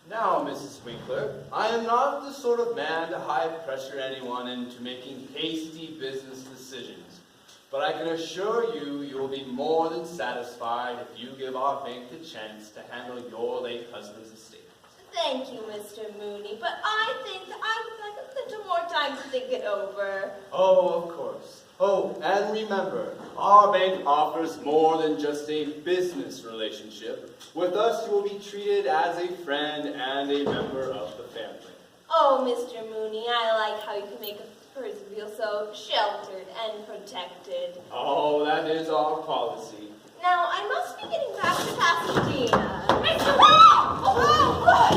Now, Mrs. Winkler, I am not the sort of man to high-pressure anyone into making hasty business decisions, but I can assure you you will be more than satisfied if you give our bank the chance to handle your late husband's estate. Thank you, Mr. Mooney, but I think that I would like a little more time to think it over. Oh, of course. Oh, and remember, our bank offers more than just a business relationship. With us, you will be treated as a friend and a member of the family. Oh, Mr. Mooney, I like how you can make a person feel so sheltered and protected. Oh, that is our policy. Now, I must be getting back to Pasadena. Mr. Mooney!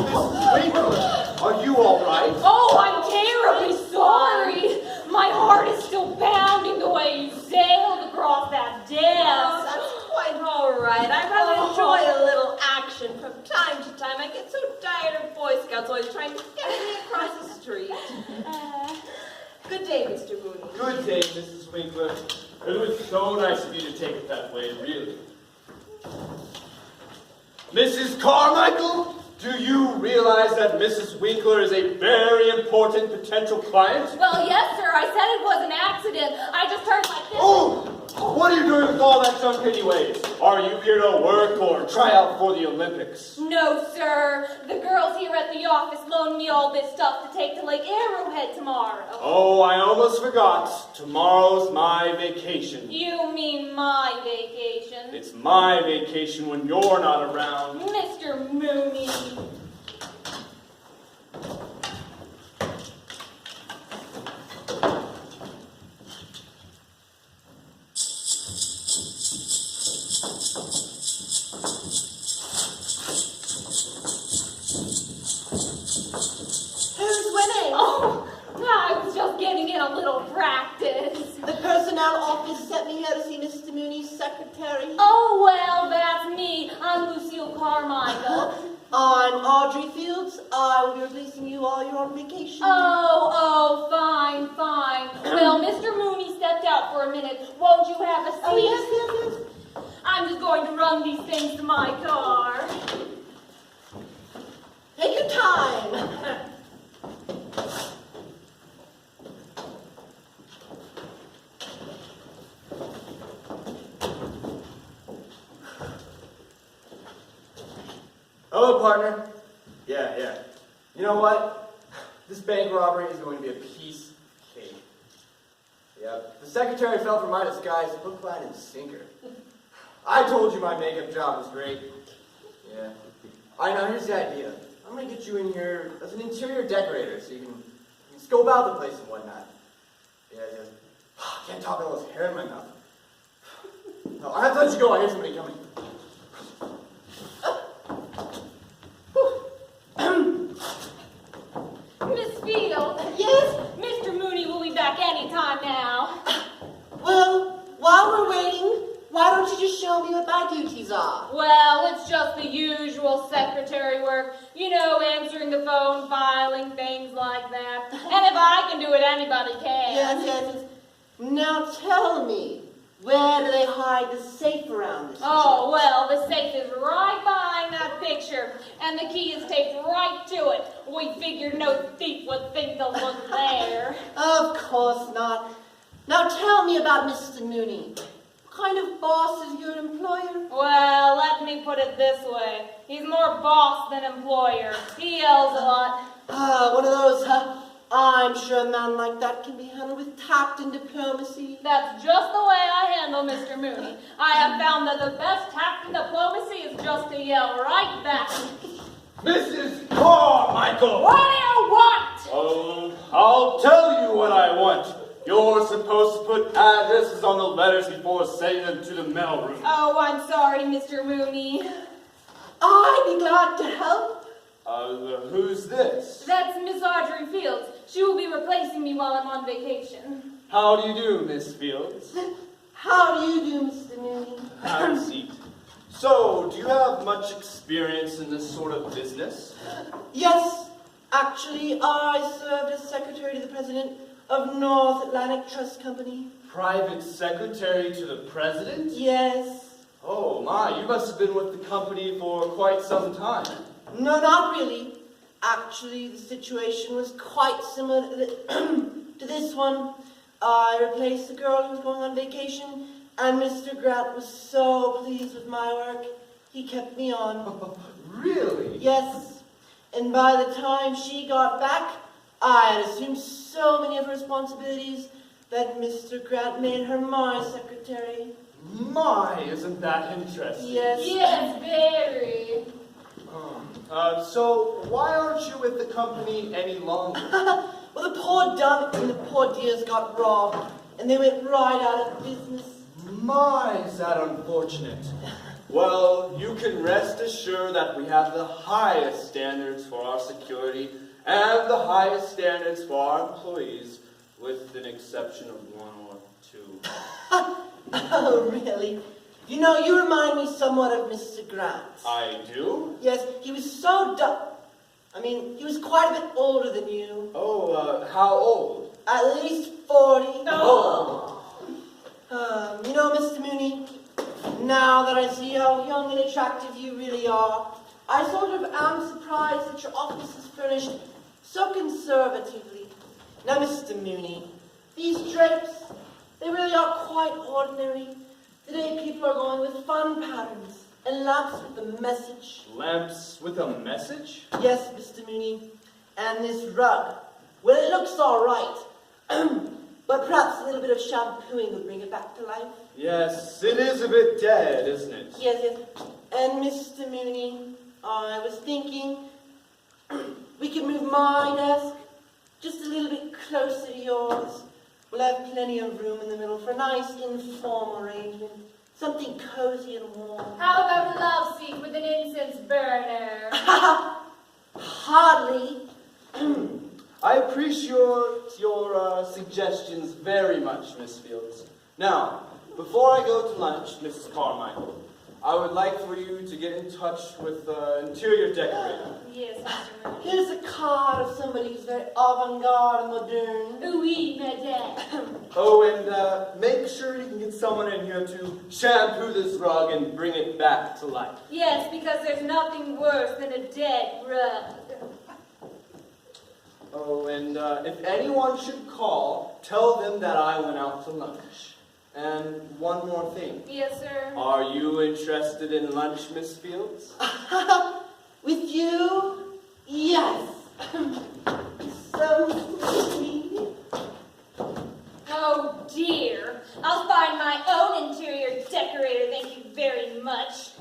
Mrs. Winkler, are you all right? Oh, I'm terribly sorry. My heart is still pounding the way you sailed across that desk. Oh, that's quite all right. I rather enjoy a little action from time to time. I get so tired of Boy Scouts always trying to get me across the street. Good day, Mr. Mooney. Good day, Mrs. Winkler. It was so nice of you to take it that way, really. Mrs. Carmichael, do you realize that Mrs. Winkler is a very important potential client? Well, yes, sir. I said it was an accident. I just heard like this. Oh! What are you doing with all that junk anyways? Are you here to work or try out for the Olympics? No, sir. The girls here at the office loaned me all this stuff to take to Lake Arrowhead tomorrow. Oh, I almost forgot. Tomorrow's my vacation. You mean my vacation? It's my vacation when you're not around. Mr. Mooney. Who's winning? Oh, I was just getting in a little practice. The personnel office sent me here to see Mr. Mooney's secretary. Oh, well, that's me. I'm Lucille Carmichael. I'm Audrey Fields. I will be replacing you while you're on vacation. Oh, fine. Well, Mr. Mooney stepped out for a minute. Won't you have a seat? Oh, yes. I'm just going to run these things to my car. Take your time. Hello, partner. Yeah. You know what? This bank robbery is going to be a piece of cake. Yep. The secretary fell for my disguise, hook, line, and sinker. I told you my makeup job was great. Yeah. All right, now here's the idea. I'm going to get you in here as an interior decorator so you can scope out the place and whatnot. Yeah. Can't talk with all this hair in my mouth. No, I have to let you go. I hear somebody coming. Miss Field. Yes? Mr. Mooney will be back any time now. Well, while we're waiting, why don't you just show me what my duties are? Well, it's just the usual secretary work. You know, answering the phone, filing, things like that. And if I can do it, anybody can. Yes. Now tell me, where do they hide the safe around this Oh, church? well, the safe is right behind that picture, and the key is taped right to it. We figured no thief would think to look there. Of course not. Now tell me about Mr. Mooney. What kind of boss is your employer? Well, let me put it this way. He's more boss than employer. He yells a lot. One of those, huh? I'm sure a man like that can be handled with tact and diplomacy. That's just the way I handle Mr. Mooney. I have found that the best tact and diplomacy is just to yell right back. Mrs. Carmichael! What do you want? I'll tell you what I want. You're supposed to put addresses on the letters before sending them to the mailroom. Oh, I'm sorry, Mr. Mooney. I'd be glad to help. Who's this? That's Miss Audrey Fields. She will be replacing me while I'm on vacation. How do you do, Miss Fields? How do you do, Mr. Mooney? Have a seat. So, do you have much experience in this sort of business? Yes, actually, I served as secretary to the president of North Atlantic Trust Company. Private secretary to the president? Yes. Oh my, you must have been with the company for quite some time. No, not really. Actually, the situation was quite similar to this one. I replaced the girl who was going on vacation, and Mr. Grant was so pleased with my work, he kept me on. Really? Yes, and by the time she got back, I had assumed so many of her responsibilities that Mr. Grant made her my secretary. My, isn't that interesting? Yes. Yes, very. So why aren't you with the company any longer? Well, the poor dump and the poor dears got robbed, and they went right out of business. My, is that unfortunate. Well, you can rest assured that we have the highest standards for our security and the highest standards for our employees, with an exception of one or two. Oh, really? You know, you remind me somewhat of Mr. Grant. I do? Yes, he was so dumb. I mean, he was quite a bit older than you. Oh, how old? At least 40. Oh. You know, Mr. Mooney, now that I see how young and attractive you really are, I sort of am surprised that your office is furnished so conservatively. Now, Mr. Mooney, these drapes, they really are quite ordinary. Today people are going with fun patterns and lamps with a message. Lamps with a message? Yes, Mr. Mooney. And this rug, well, it looks all right. But perhaps a little bit of shampooing would bring it back to life. Yes, it is a bit dead, isn't it? Yes, yes. And Mr. Mooney, I was thinking we could move my desk just a little bit closer to yours. We'll have plenty of room in the middle for a nice informal arrangement. Something cozy and warm. How about a love seat with an incense burner? Hardly. I appreciate your suggestions very much, Miss Fields. Now, before I go to lunch, Mrs. Carmichael, I would like for you to get in touch with the interior decorator. Yes, Mr. Mooney. Here's a card of somebody who's very avant-garde and modern. Oui, madame. Oh, and make sure you can get someone in here to shampoo this rug and bring it back to life. Yes, because there's nothing worse than a dead rug. Oh, and if anyone should call, tell them that I went out to lunch. And one more thing. Yes, sir. Are you interested in lunch, Miss Fields? With you? Yes. So sweet. Oh, dear. I'll find my own interior decorator, thank you very much.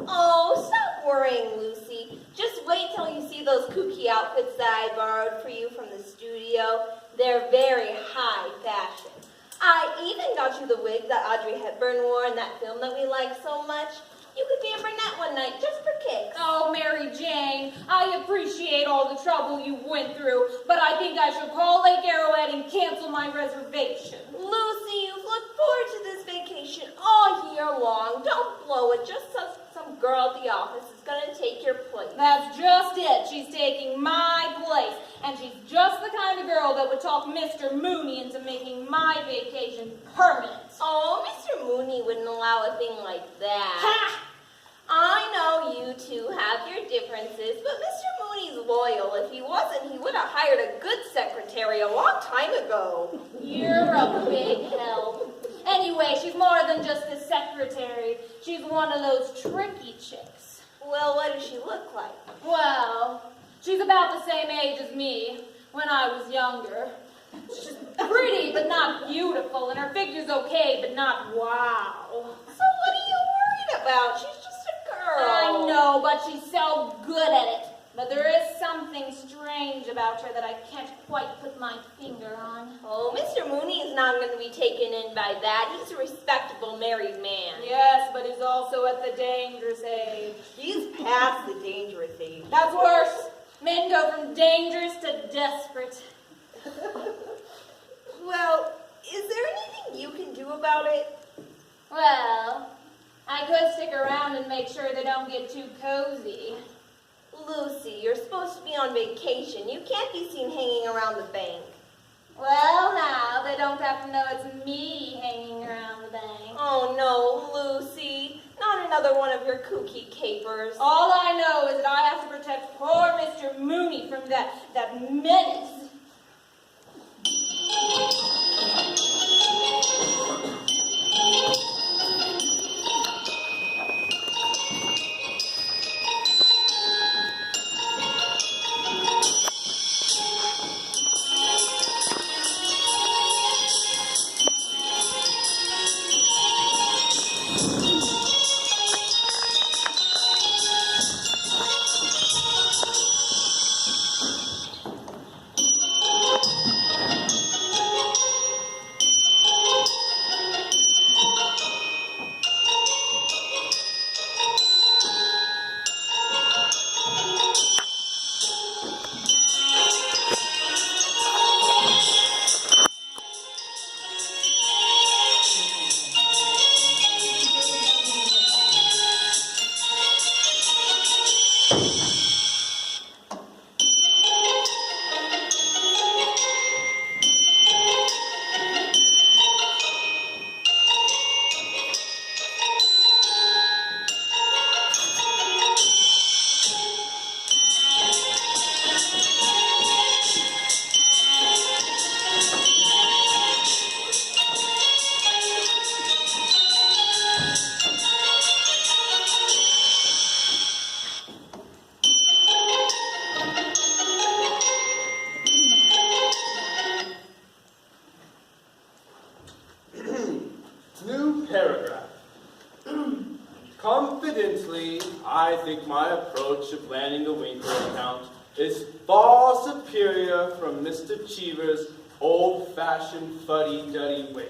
Oh, stop worrying, Lucy. Just wait till you see those kooky outfits that I borrowed for you from the studio. They're very high fashion. I even got you the wig that Audrey Hepburn wore in that film that we like so much. You could be a brunette one night just for kicks. Oh, Mary Jane, I appreciate all the trouble you went through, but I think I should call Lake Arrowhead and cancel my reservation. Lucy, you've looked forward to this vacation all girl at the office is going to take your place. That's just it. She's taking my place. And she's just the kind of girl that would talk Mr. Mooney into making my vacation permanent. Oh, Mr. Mooney wouldn't allow a thing like that. Ha! I know you two have your differences, but Mr. Mooney's loyal. If he wasn't, he would have hired a good secretary a long time ago. You're a big help. Anyway, she's more than just a secretary. She's one of those tricky chicks. Well, what does she look like? Well, she's about the same age as me when I was younger. She's pretty, but not beautiful, and her figure's okay, but not wow. So what are you worried about? She's just a girl. I know, but she's so good at it. But there is something strange about her that I can't quite put my finger on. Oh, Mr. Mooney is not going to be taken in by that. He's a respectable married man. Yes, but he's also at the dangerous age. He's past the dangerous age. That's worse. Men go from dangerous to desperate. Well, is there anything you can do about it? Well, I could stick around and make sure they don't get too cozy. Lucy, you're supposed to be on vacation. You can't be seen hanging around the bank. Well, now, they don't have to know it's me hanging around the bank. Oh, no, Lucy. Not another one of your kooky capers. All I know is that I have to protect poor Mr. Mooney from that menace. New paragraph. Confidently, I think my approach of landing the Winkler account is far superior from Mr. Cheever's old-fashioned fuddy-duddy ways.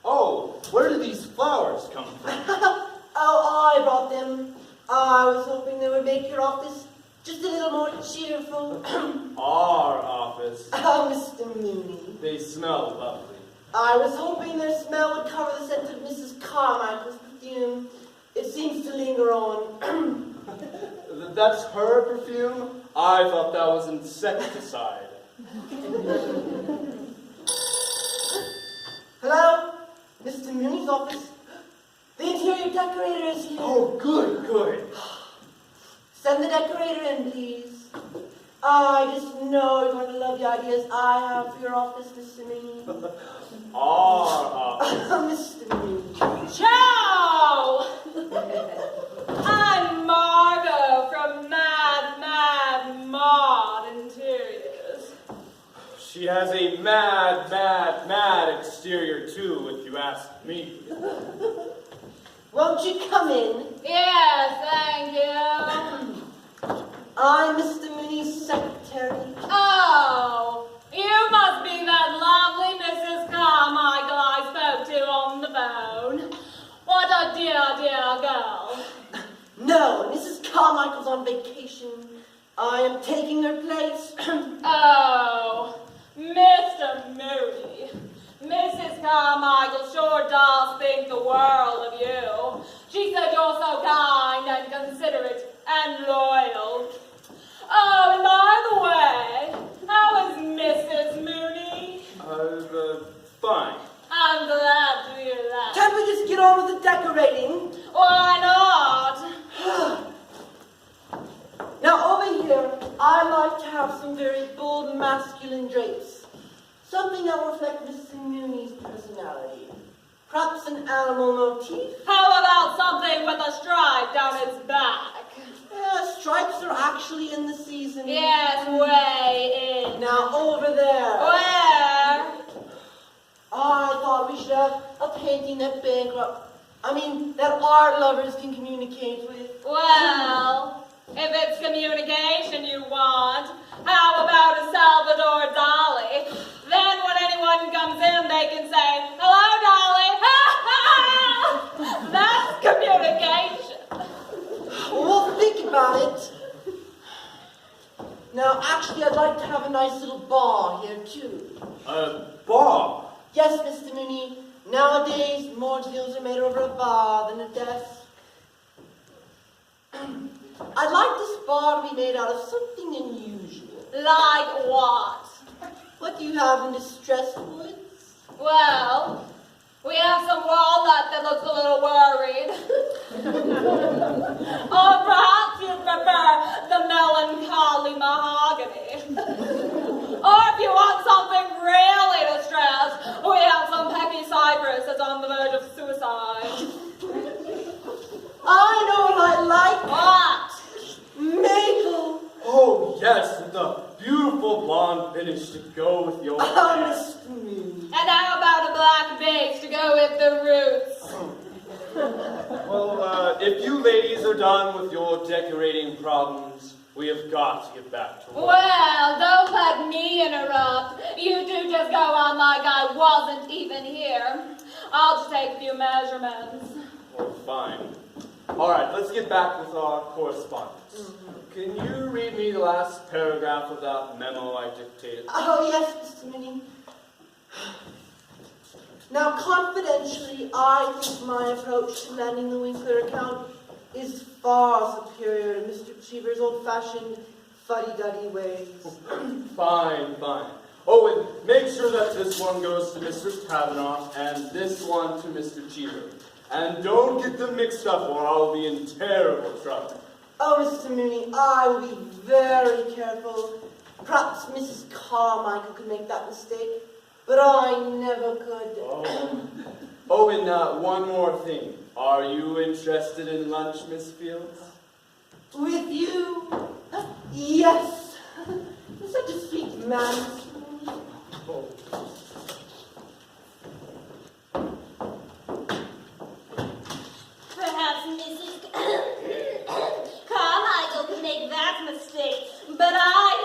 Oh, where do these flowers come from? Oh, I brought them. I was hoping they would make your office just a little more cheerful. Our office. Oh, Mr. Mooney. They smell lovely. I was hoping their smell would cover the scent of Mrs. Carmichael's perfume. It seems to linger on. That's her perfume? I thought that was insecticide. Hello? Mr. Mooney's office. The interior decorator is here. Oh, good, good. Send the decorator in, please. I just know you're going to love the ideas I have for your office, Mr. Mooney. Our office. Mr. Mooney. Ciao! I'm Margot from Mad Mod Interiors. She has a mad exterior too, if you ask me. Won't you come in? Yes, thank you. I'm Mr. Mooney's secretary. Oh, you must be that lovely Mrs. Carmichael I spoke to on the phone. What a dear girl. No, Mrs. Carmichael's on vacation. I am taking her place. Oh, Mr. Mooney. Mrs. Carmichael sure does think the world of you. She says you're so kind and considerate and loyal. Oh, and by the way, how is Mrs. Mooney? Fine. I'm glad to hear that. Can't we just get on with the decorating? Why not? Now over here, I like to have some very bold masculine drapes. Something that will reflect Mrs. Mooney's personality. Perhaps an animal motif? How about something with a stripe down its back? Yeah, stripes are actually in the season. Yes, way in. Now over there. Where? I thought we should have a painting that that art lovers can communicate with. Well, if it's communication you want, how about a Salvador Dali? Then when anyone comes in, they can say, "Hello, Dolly." That's communication. Well, think about it. Now, actually, I'd like to have a nice little bar here, too. A bar? Yes, Mr. Mooney. Nowadays, more deals are made over a bar than a desk. I'd like this bar to be made out of something unusual. Like what? What do you have in distressed woods? Well, we have some walnut that looks a little worried. Or perhaps you'd prefer the melancholy mahogany. Or if you want something really distressed, we have some pecky cypress that's on the verge of suicide. I know what I like. What? Maple. Oh, yes, with the beautiful blonde finish to go with your Oh, hair. Mr. Mooney. And how about a black base to go with the roots? Well, if you ladies are done with your decorating problems, we have got to get back to work. Well, don't let me interrupt. You two just go on like I wasn't even here. I'll just take a few measurements. Oh, fine. All right, let's get back with our correspondence. Can you read me the last paragraph of that memo I dictated? Oh, yes, Mr. Mooney. Now, confidentially, I think my approach to landing the Winkler account is far superior to Mr. Cheever's old-fashioned fuddy-duddy ways. Fine, fine. Oh, and make sure that this one goes to Mr. Kavanaugh and this one to Mr. Cheever. And don't get them mixed up or I'll be in terrible trouble. Oh, Mr. Mooney, I will be very careful. Perhaps Mrs. Carmichael could make that mistake, but I never could. Oh, and one more thing. Are you interested in lunch, Miss Fields? With you? Yes. You're such a sweet man, Mr. Mooney. Oh. Perhaps Mrs. Carmichael could make that mistake, but I